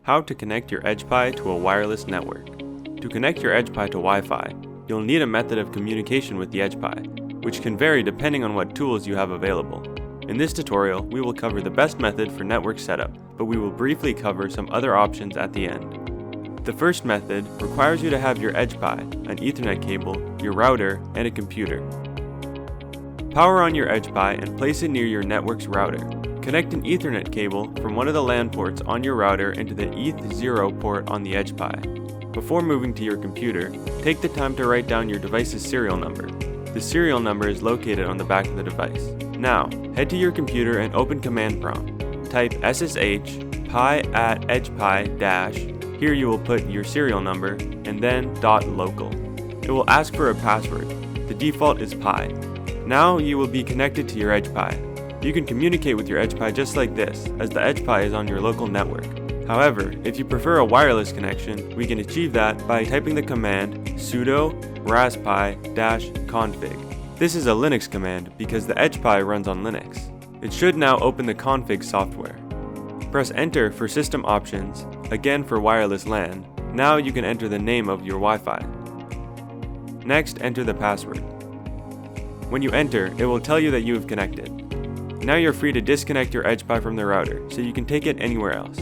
How to connect your EdgePi to a wireless network. To connect your EdgePi to Wi-Fi, you'll need a method of communication with the EdgePi, which can vary depending on what tools you have available. In this tutorial, we will cover the best method for network setup, but we will briefly cover some other options at the end. The first method requires you to have your EdgePi, an Ethernet cable, your router, and a computer. Power on your EdgePi and place it near your network's router. Connect an Ethernet cable from one of the LAN ports on your router into the ETH0 port on the EdgePi. Before moving to your computer, take the time to write down your device's serial number. The serial number is located on the back of the device. Now, head to your computer and open Command Prompt. Type SSH pi at edgepi dash, here you will put your serial number, and then .local. It will ask for a password. The default is pi. Now you will be connected to your EdgePi. You can communicate with your EdgePi just like this, as the EdgePi is on your local network. However, if you prefer a wireless connection, we can achieve that by typing the command sudo raspi-config. This is a Linux command because the EdgePi runs on Linux. It should now open the config software. Press enter for system options, again for wireless LAN. Now you can enter the name of your Wi-Fi. Next, enter the password. When you enter, it will tell you that you have connected. Now you're free to disconnect your EdgePi from the router, so you can take it anywhere else.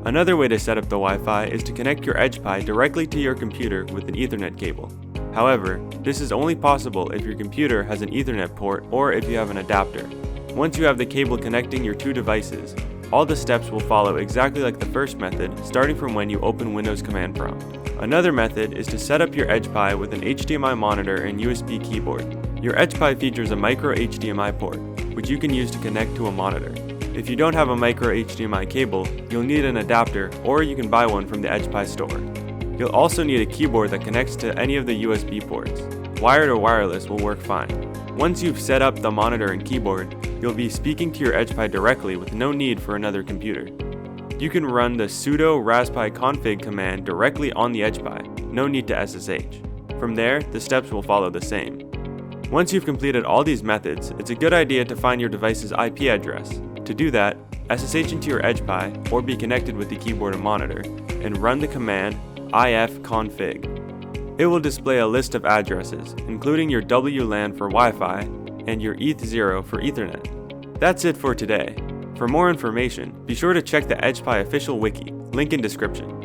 Another way to set up the Wi-Fi is to connect your EdgePi directly to your computer with an Ethernet cable. However, this is only possible if your computer has an Ethernet port or if you have an adapter. Once you have the cable connecting your two devices, all the steps will follow exactly like the first method, starting from when you open Windows Command Prompt. Another method is to set up your EdgePi with an HDMI monitor and USB keyboard. Your EdgePi features a micro HDMI port, which you can use to connect to a monitor. If you don't have a micro HDMI cable, you'll need an adapter, or you can buy one from the EdgePi store. You'll also need a keyboard that connects to any of the USB ports. Wired or wireless will work fine. Once you've set up the monitor and keyboard, you'll be speaking to your EdgePi directly with no need for another computer. You can run the sudo raspi-config command directly on the EdgePi, no need to SSH. From there, the steps will follow the same. Once you've completed all these methods, it's a good idea to find your device's IP address. To do that, SSH into your EdgePi or be connected with the keyboard and monitor, and run the command ifconfig. It will display a list of addresses, including your WLAN for Wi-Fi and your ETH0 for Ethernet. That's it for today. For more information, be sure to check the EdgePi official wiki, link in description.